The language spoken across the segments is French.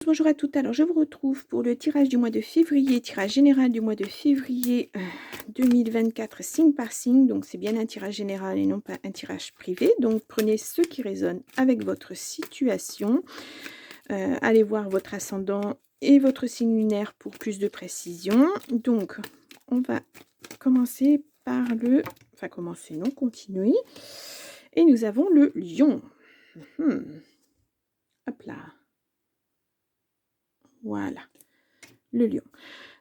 bonjour à toutes. Alors, je vous retrouve pour le tirage du mois de février, tirage général du mois de février 2024, signe par signe. Donc, c'est bien un tirage général et non pas un tirage privé. Donc, prenez ce qui résonne avec votre situation. Allez voir votre ascendant et votre signe lunaire pour plus de précision. Donc, on va commencer par le... Enfin, commencer, non, continuer. Et nous avons le lion. Hop là. Voilà, le lion.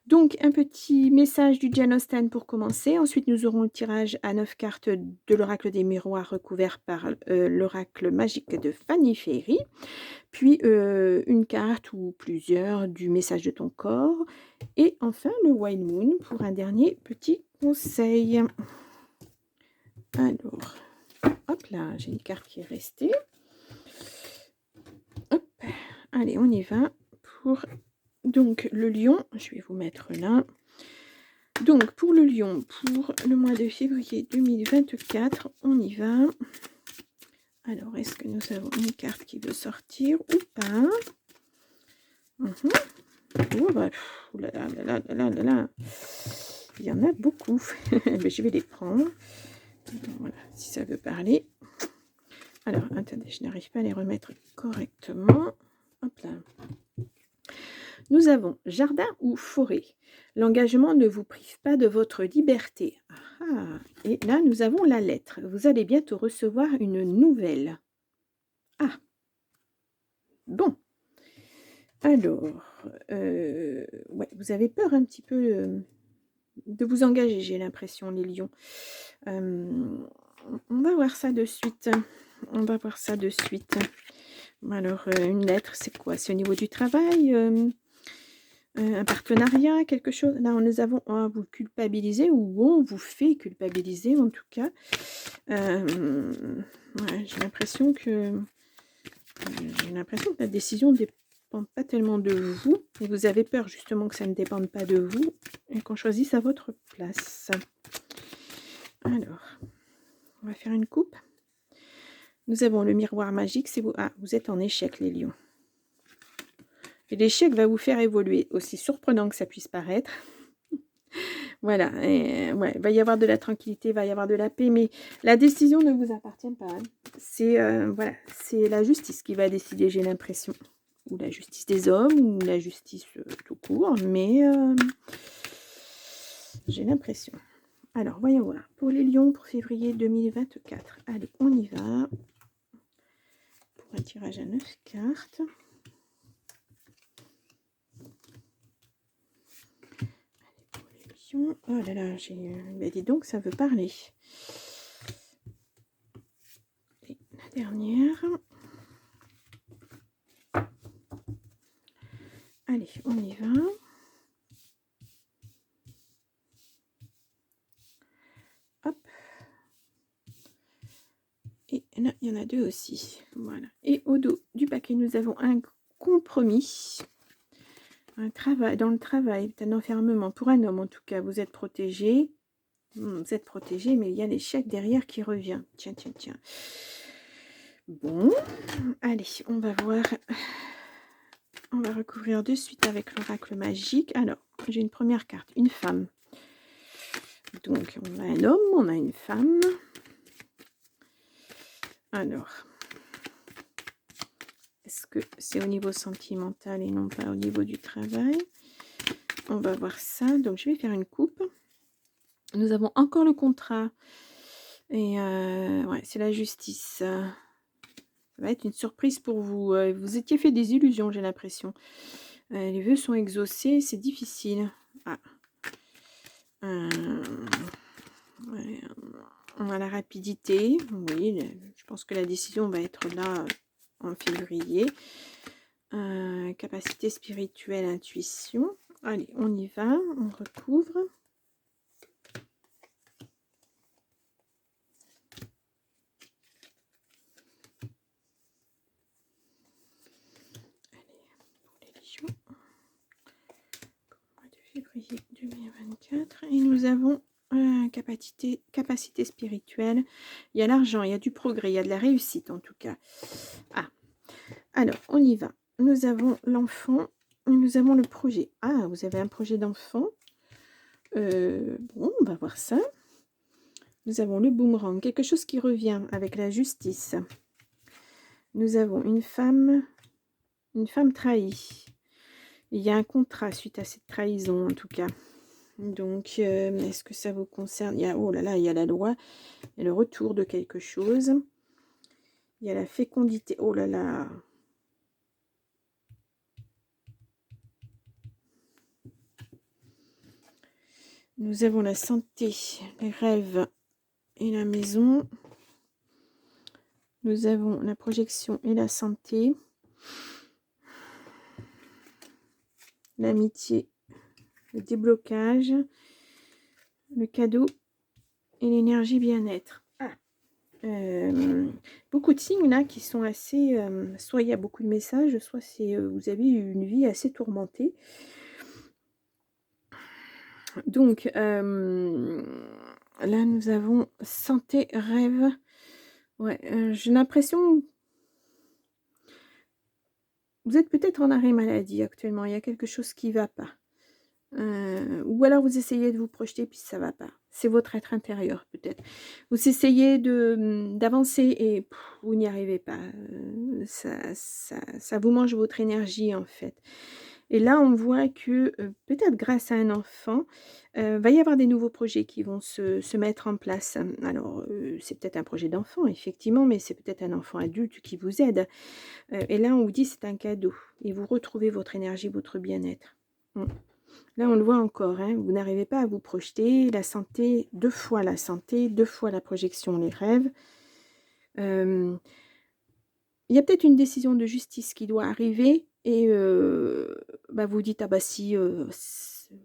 Donc, un petit message du Jane Austen pour commencer. Ensuite, nous aurons le tirage à 9 cartes de l'oracle des miroirs recouvert par l'oracle magique de Fanny Ferry. Puis, une carte ou plusieurs du message de ton corps. Et enfin, le Wild Moon pour un dernier petit conseil. Alors, hop là, j'ai une carte qui est restée. Hop, allez, on y va pour... Donc, le lion, je vais vous mettre là. Donc, pour le lion, pour le mois de février 2024, on y va. Alors, est-ce que nous avons une carte qui veut sortir ou pas? Oh, bah, là, là, là, là, là, là. Il y en a beaucoup. Mais je vais les prendre. Voilà, si ça veut parler. Alors, attendez, je n'arrive pas à les remettre correctement. Hop là. Nous avons jardin ou forêt. L'engagement ne vous prive pas de votre liberté. Ah, et là, nous avons la lettre. Vous allez bientôt recevoir une nouvelle. Ah, bon. Alors, ouais, vous avez peur un petit peu de vous engager, j'ai l'impression, les lions. On va voir ça de suite. On va voir ça de suite. Alors, une lettre, c'est quoi? C'est au niveau du travail un partenariat, quelque chose. Là, nous avons vous culpabiliser ou on vous fait culpabiliser en tout cas. Ouais, j'ai l'impression que la décision ne dépend pas tellement de vous et vous avez peur justement que ça ne dépende pas de vous et qu'on choisisse à votre place. Alors, on va faire une coupe. Nous avons le miroir magique. C'est vous. Ah, vous êtes en échec, les lions. Et l'échec va vous faire évoluer, aussi surprenant que ça puisse paraître. Voilà, et, ouais, il va y avoir de la tranquillité, il va y avoir de la paix, mais la décision ne vous appartient pas. Hein. C'est voilà, c'est la justice qui va décider, j'ai l'impression. Ou la justice des hommes, ou la justice tout court, mais j'ai l'impression. Alors, voyons voir. Pour les lions, pour février 2024. Allez, on y va. Pour un tirage à 9 cartes. Oh là là, mais dis donc, ça veut parler. Et la dernière. Allez, on y va. Hop. Et là, il y en a deux aussi. Voilà. Et au dos du paquet, nous avons un compromis. Un travail, dans le travail, un enfermement. Pour un homme, en tout cas, vous êtes protégé. Vous êtes protégé, mais il y a l'échec derrière qui revient. Tiens, tiens, tiens. Bon, allez, on va voir. On va recouvrir de suite avec l'oracle magique. Alors, j'ai une première carte, une femme. Donc, on a un homme, on a une femme. Alors, est-ce que c'est au niveau sentimental et non pas au niveau du travail? On va voir ça. Donc, je vais faire une coupe. Nous avons encore le contrat. Et ouais, c'est la justice. Ça va être une surprise pour vous. Vous étiez fait des illusions, j'ai l'impression. Les vœux sont exaucés, c'est difficile. Ah. Ouais, on a la rapidité. Oui, je pense que la décision va être là en février. Capacité spirituelle, intuition. Allez, on y va. On recouvre. Février 2024 et nous avons capacité spirituelle. Il y a l'argent, il y a du progrès, il y a de la réussite en tout cas. Ah, alors on y va. nous avons l'enfant, et nous avons le projet. Ah, vous avez un projet d'enfant. Bon, on va voir ça. Nous avons le boomerang, quelque chose qui revient avec la justice. Nous avons une femme trahie. Il y a un contrat suite à cette trahison, en tout cas. Donc, est-ce que ça vous concerne? Il y a, oh là là, il y a la loi, il y a le retour de quelque chose. Il y a la fécondité. Oh là là. Nous avons la santé, les rêves et la maison. Nous avons la projection et la santé. L'amitié, le déblocage, le cadeau et l'énergie bien-être. Ah, beaucoup de signes là qui sont assez... soit il y a beaucoup de messages, soit c'est vous avez eu une vie assez tourmentée. Donc, là, nous avons santé, rêve. Ouais, j'ai l'impression... Vous êtes peut-être en arrêt maladie actuellement. Il y a quelque chose qui ne va pas. Ou alors vous essayez de vous projeter puis ça ne va pas. C'est votre être intérieur peut-être. Vous essayez d'avancer et vous n'y arrivez pas. Ça vous mange votre énergie en fait. Et là, on voit que peut-être grâce à un enfant, va y avoir des nouveaux projets qui vont se mettre en place. Alors, c'est peut-être un projet d'enfant, effectivement, mais c'est peut-être un enfant adulte qui vous aide. Et là, on vous dit c'est un cadeau. Et vous retrouvez votre énergie, votre bien-être. Là, on le voit encore, hein, vous n'arrivez pas à vous projeter. La santé, 2 fois la santé, 2 fois la projection, les rêves. Il y a peut-être une décision de justice qui doit arriver et vous dites, ah bah si,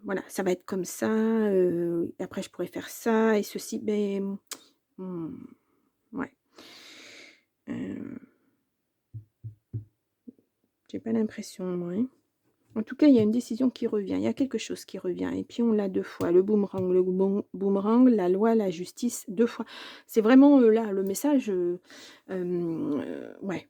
voilà, ça va être comme ça, après je pourrais faire ça et ceci, ben, ouais. J'ai pas l'impression, moi. Hein. En tout cas, il y a une décision qui revient, il y a quelque chose qui revient. Et puis, on l'a 2 fois, le boomerang, la loi, la justice, 2 fois. C'est vraiment, là, le message, ouais.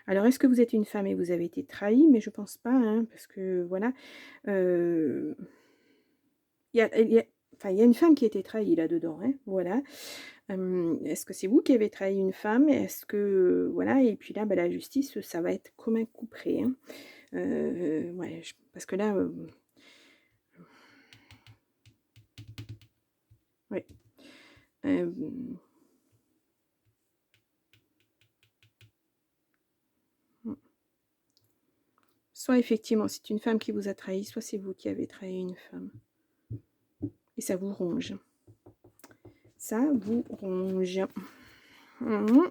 Alors, est-ce que vous êtes une femme et vous avez été trahie? Mais je pense pas, hein, parce que, voilà. Il y a une femme qui a été trahie là-dedans, hein, voilà. Est-ce que c'est vous qui avez trahi une femme? Est-ce que, voilà, et puis là, la justice, ça va être comme un couperet, hein. Ouais, parce que là, ouais. Soit effectivement, c'est une femme qui vous a trahi, soit c'est vous qui avez trahi une femme. Et ça vous ronge. Ça vous ronge. Bon.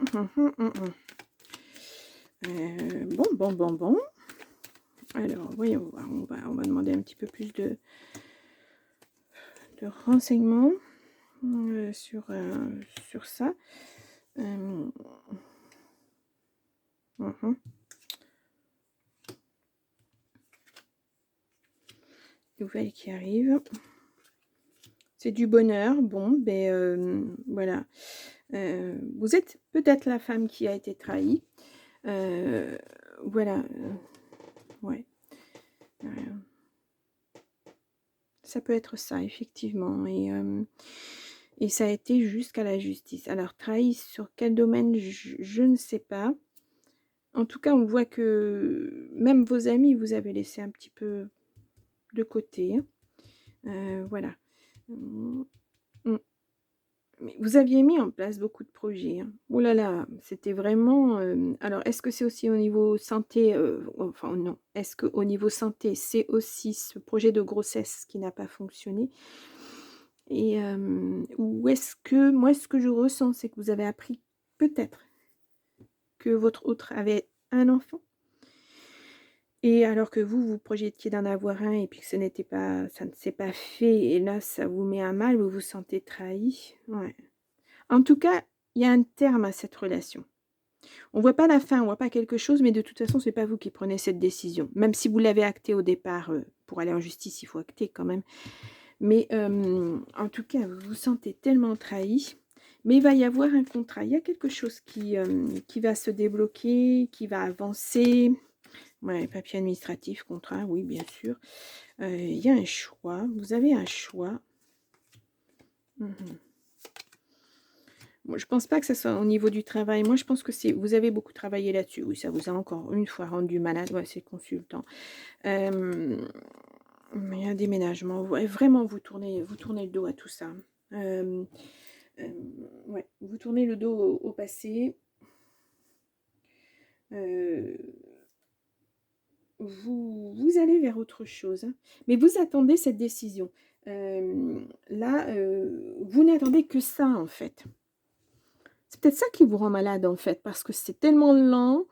Alors, voyons voir. On va demander un petit peu plus de renseignements sur ça. Nouvelle qui arrive. C'est du bonheur. Bon, ben voilà. Vous êtes peut-être la femme qui a été trahie. Voilà. Ouais. Ça peut être ça, effectivement. Et ça a été jusqu'à la justice. Alors, trahi sur quel domaine, je ne sais pas. En tout cas, on voit que même vos amis, vous avez laissé un petit peu de côté. Voilà. Mais vous aviez mis en place beaucoup de projets. Hein. Oh là là, c'était vraiment... alors, est-ce que c'est aussi au niveau santé enfin, non. Est-ce qu'au niveau santé, c'est aussi ce projet de grossesse qui n'a pas fonctionné? Et ou est-ce que... Moi, ce que je ressens, c'est que vous avez appris peut-être que votre autre avait un enfant. Et alors que vous projetiez d'en avoir un et puis que ça ne s'est pas fait. Et là, ça vous met à mal, vous vous sentez trahi. Ouais. En tout cas, il y a un terme à cette relation. On ne voit pas la fin, on ne voit pas quelque chose, mais de toute façon, ce n'est pas vous qui prenez cette décision. Même si vous l'avez actée au départ, pour aller en justice, il faut acter quand même. Mais en tout cas, vous vous sentez tellement trahi. Mais il va y avoir un contrat. Il y a quelque chose qui va se débloquer, qui va avancer. Ouais, papier administratif, contrat, oui, bien sûr. Il y a un choix. Vous avez un choix. Mhm. Moi, je pense pas que ça soit au niveau du travail. Moi, je pense que vous avez beaucoup travaillé là-dessus. Oui, ça vous a encore une fois rendu malade. Ouais, c'est consultant. Mais il y a un déménagement. Ouais, vraiment, vous tournez le dos à tout ça. Ouais, vous tournez le dos au passé. Vous allez vers autre chose. Hein. Mais vous attendez cette décision. Là, vous n'attendez que ça, en fait. C'est peut-être ça qui vous rend malade, en fait, parce que c'est tellement lent.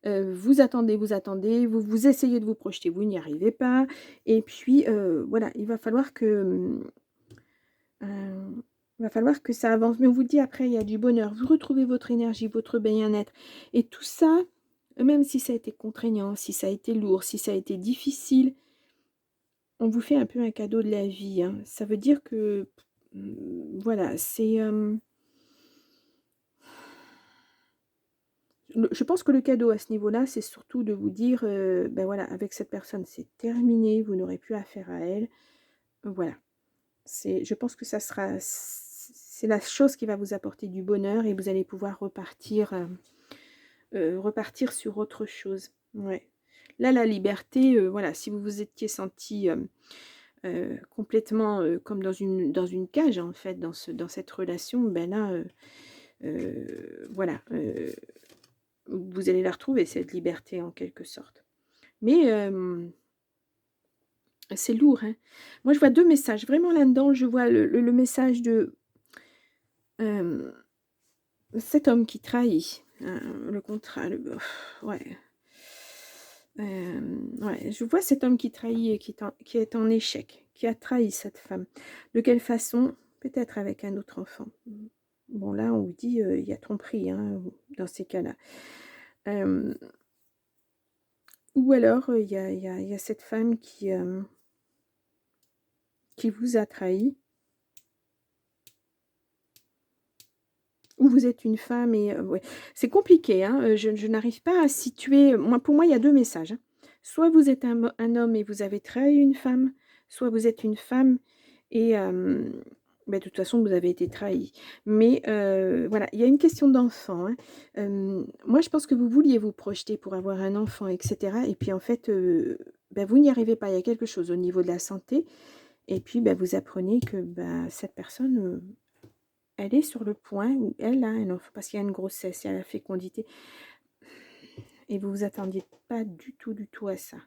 Vous attendez, vous essayez de vous projeter, vous n'y arrivez pas. Et puis, voilà, il va falloir que ça avance. Mais on vous dit après, il y a du bonheur. Vous retrouvez votre énergie, votre bien-être. Et tout ça, même si ça a été contraignant, si ça a été lourd, si ça a été difficile, on vous fait un peu un cadeau de la vie. Hein. Ça veut dire que, voilà, c'est... je pense que le cadeau à ce niveau-là, c'est surtout de vous dire, ben voilà, avec cette personne, c'est terminé, vous n'aurez plus affaire à elle. Voilà. Je pense que c'est la chose qui va vous apporter du bonheur et vous allez pouvoir repartir sur autre chose. Ouais. Là, la liberté, voilà, si vous vous étiez senti complètement comme dans une cage, en fait, dans cette relation, ben là, voilà, vous allez la retrouver, cette liberté, en quelque sorte. Mais c'est lourd, hein. Moi, je vois 2 messages. Vraiment, là-dedans, je vois le message de cet homme qui trahit, le contrat, ouais. Ouais, je vois cet homme qui trahit et qui est en échec, qui a trahi cette femme. De quelle façon? Peut-être avec un autre enfant. Bon, là, on vous dit, il y a tromperie, hein, dans ces cas-là. Hem, ou alors, il y a cette femme qui vous a trahi. Ou vous êtes une femme et ouais. C'est compliqué, hein, je n'arrive pas à situer, pour moi, il y a 2 messages, hein. Soit vous êtes un homme et vous avez trahi une femme, soit vous êtes une femme et bah, de toute façon, vous avez été trahi. Mais voilà, il y a une question d'enfant, hein. Moi, je pense que vous vouliez vous projeter pour avoir un enfant et cetera et puis en fait, bah, vous n'y arrivez pas. Il y a quelque chose au niveau de la santé et puis, bah, vous apprenez que, bah, cette personne, elle est sur le point où elle a un enfant, parce qu'il y a une grossesse, il y a la fécondité et vous vous attendiez pas du tout à ça.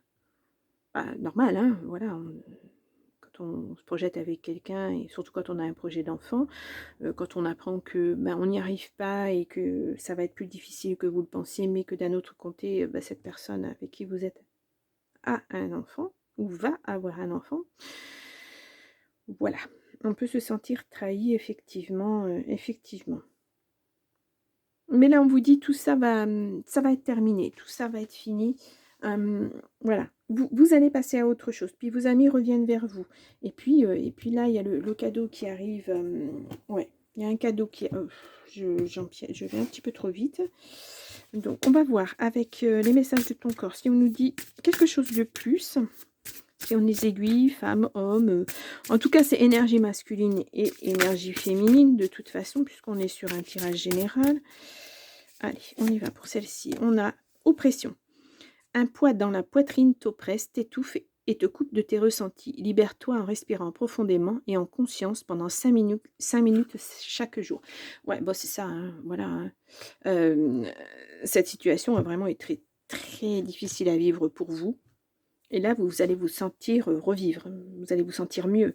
Bah, normal, hein, voilà, quand on se projette avec quelqu'un et surtout quand on a un projet d'enfant, quand on apprend que, ben, on n'y arrive pas et que ça va être plus difficile que vous le pensiez, mais que d'un autre côté, bah, cette personne avec qui vous êtes a un enfant ou va avoir un enfant. Voilà, on peut se sentir trahi effectivement, effectivement. Mais là, on vous dit tout ça va être terminé, tout ça va être fini. Voilà, vous allez passer à autre chose, puis vos amis reviennent vers vous et puis là, il y a le cadeau qui arrive, ouais, il y a un cadeau qui je vais un petit peu trop vite. Donc on va voir avec, les messages de ton corps, si on nous dit quelque chose de plus, si on les aiguille, femme, homme, en tout cas, c'est énergie masculine et énergie féminine de toute façon puisqu'on est sur un tirage général. Allez, on y va pour celle-ci. On a oppression. Un poids dans la poitrine t'oppresse, t'étouffe et te coupe de tes ressentis. Libère-toi en respirant profondément et en conscience pendant 5 minutes chaque jour. Ouais, bon, c'est ça, hein, voilà. Hein. Cette situation a vraiment été très, très difficile à vivre pour vous. Et là, vous allez vous sentir revivre, vous allez vous sentir mieux.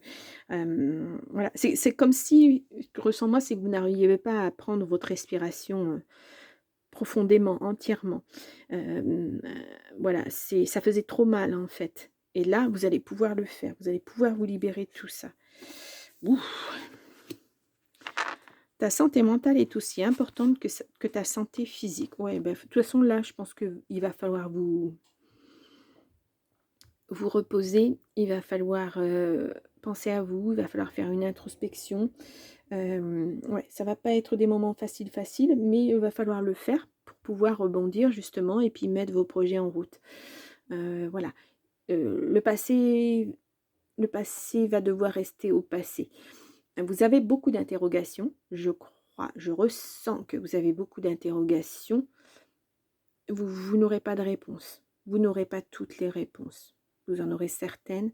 Voilà, c'est comme si, ressens-moi, c'est que vous n'arriviez pas à prendre votre respiration profondément, entièrement. Voilà, ça faisait trop mal, en fait. Et là, vous allez pouvoir le faire. Vous allez pouvoir vous libérer de tout ça. Ouf. Ta santé mentale est aussi importante que ta santé physique. Ouais, ben, de toute façon, là, je pense qu'il va falloir vous reposer. Il va falloir penser à vous. Il va falloir faire une introspection. Ouais, ça va pas être des moments faciles, mais il va falloir le faire pour pouvoir rebondir justement et puis mettre vos projets en route. Voilà, le passé va devoir rester au passé. Vous avez beaucoup d'interrogations, je crois, je ressens que vous avez beaucoup d'interrogations. Vous n'aurez pas de réponse. Vous n'aurez pas toutes les réponses. Vous en aurez certaines.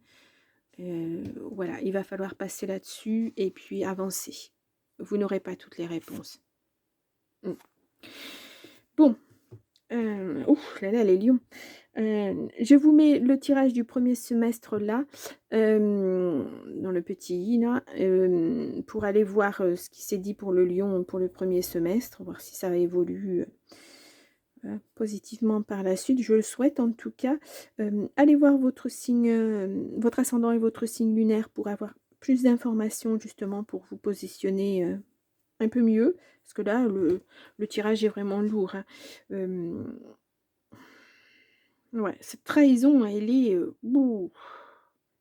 Voilà, il va falloir passer là-dessus et puis avancer. Vous n'aurez pas toutes les réponses. Mmh. Bon, ouf là là, les lions. Je vous mets le tirage du premier semestre là, dans le petit i là, pour aller voir, ce qui s'est dit pour le lion pour le premier semestre, voir si ça évolue, positivement par la suite. Je le souhaite en tout cas. Allez voir votre signe, votre ascendant et votre signe lunaire pour avoir plus d'informations justement pour vous positionner, un peu mieux. Parce que là, le tirage est vraiment lourd, hein. Hem Ouais, cette trahison, elle est, bouh,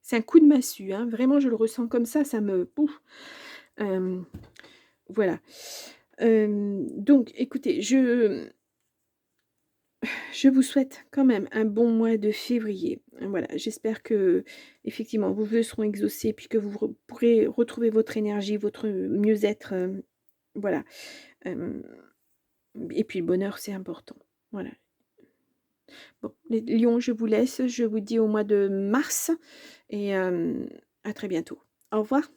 c'est un coup de massue, hein. Vraiment, je le ressens comme ça me pouf, hem, voilà. Donc écoutez, je vous souhaite quand même un bon mois de février. Voilà, j'espère que effectivement vos vœux seront exaucés, puis que vous pourrez retrouver votre énergie, votre mieux-être, voilà. Hem et puis le bonheur, c'est important. Voilà. Bon, les lions, je vous laisse. Je vous dis au mois de mars et à très bientôt. Au revoir.